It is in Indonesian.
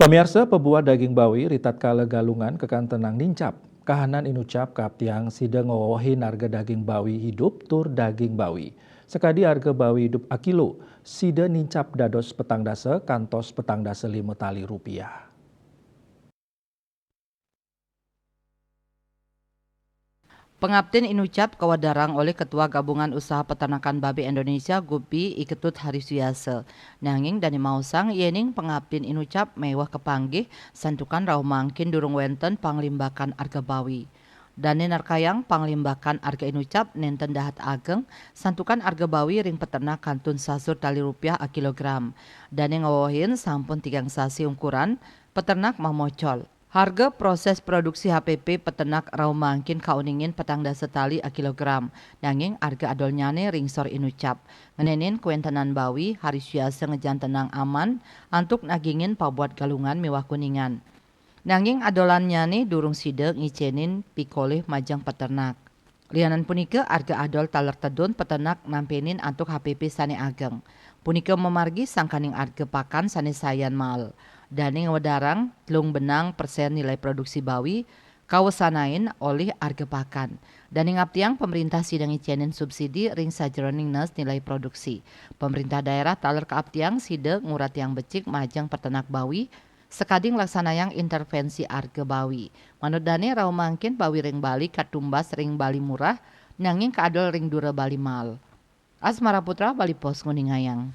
Pamirsa pebuat daging bawi ritat kala galungan kekan tenang nincap. Kahanan inucap kaptiang sida ngowohin harga daging bawi hidup tur daging bawi. Sekadi harga bawi hidup akilo, sida nincap dados petang dasa kantos petang dasa 5 tali rupiah. Pengabdin inucap kawadarang oleh Ketua Gabungan Usaha Peternakan Babi Indonesia Gupi Iketut Hariswiasa. Nanging dani mausang yening pengabdin inucap mewah kepanggih santukan rau mangkin durung wenten panglimbakan arga bawi. Dani narkayang panglimbakan arga inucap nenten dahat ageng santukan arga bawi ring peternak kantun sasur tali rupiah a kilogram. Dani ngawohin sampun 3 sasi ukuran peternak mamocol. Harga proses produksi HPP peternak rau mangkin kauningin petang dasa tali a kilogram. Nanging harga adolnyane ringsor inucap. Ngenenin kuentenan bawi Hariswiasa ngejan tenang aman antuk nagingin pabuat galungan mewah kuningan. Nanging adolannyane durung sida ngicenin pikolih majang peternak. Lianan punika harga adol taler tedun peternak nampenin antuk HPP sane ageng. Punika memargi sangkaning harga pakan sane sayan mal. Dani ngawadarang telung benang persen nilai produksi bawi kawasanain oleh harga pakan. Dani ngaptiang pemerintah sidang icenin subsidi ring sajeroning nes nilai produksi. Pemerintah daerah taler kaaptiang sida ngurat yang becik majang peternak bawi sekading laksanayang intervensi harga bawi. Manut dani rau mangkin bawi ring Bali katumbas ring Bali murah nanging kaadol ring dura Bali mal. Asmara Putra, Bali Pos, Nguningayang.